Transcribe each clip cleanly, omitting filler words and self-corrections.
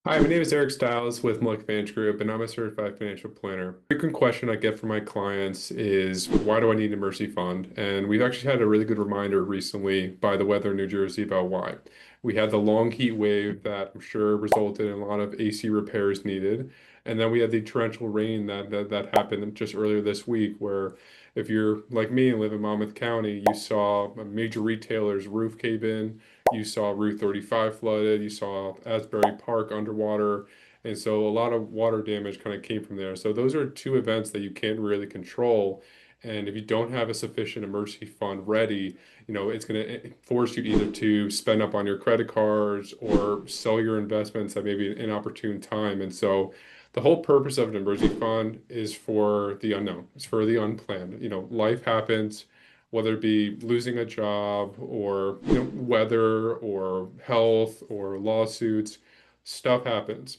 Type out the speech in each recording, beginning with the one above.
Hi, my name is Eric Stiles with Malecki Group, and I'm a certified financial planner. Frequent question I get from my clients is, why do I need an emergency fund? And we've actually had a really good reminder recently by the weather in New Jersey about why. We had the long heat wave that I'm sure resulted in a lot of AC repairs needed. And then we had the torrential rain that happened just earlier this week, where if you're like me and live in Monmouth County, you saw a major retailer's roof cave in. You saw Route 35 flooded. You saw Asbury Park underwater. And so a lot of water damage kind of came from there. So those are two events that you can't really control. And if you don't have a sufficient emergency fund ready, it's going to force you either to spend up on your credit cards or sell your investments at maybe an inopportune time. And so the whole purpose of an emergency fund is for the unknown. It's for the unplanned. Life happens, whether it be losing a job or weather or health or lawsuits, stuff happens.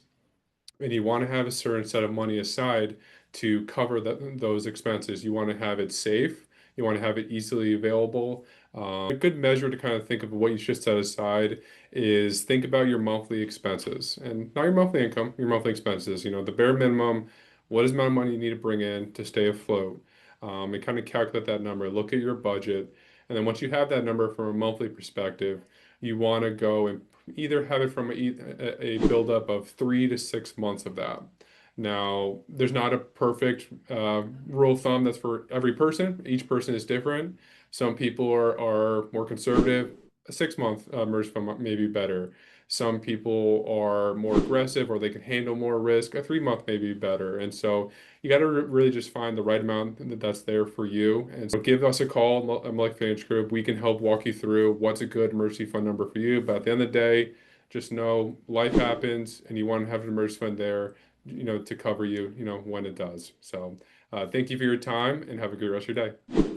And you want to have a certain set of money aside to cover those expenses. You want to have it safe. You want to have it easily available. A good measure to kind of think of what you should set aside is think about your monthly expenses and not your monthly income, your monthly expenses. The bare minimum, what is the amount of money you need to bring in to stay afloat? And kind of calculate that number, look at your budget. And then once you have that number from a monthly perspective, you want to go and either have it from a buildup of 3 to 6 months of that. Now, there's not a perfect rule of thumb that's for every person. Each person is different. Some people are more conservative. A 6 month merge fund may be better. Some people are more aggressive or they can handle more risk. A 3 month may be better. And so you got to really just find the right amount that's there for you. And so give us a call, Malecki Finance Group. We can help walk you through what's a good emergency fund number for you. But at the end of the day, just know life happens and you want to have an emergency fund there, to cover you, when it does. So thank you for your time and have a good rest of your day.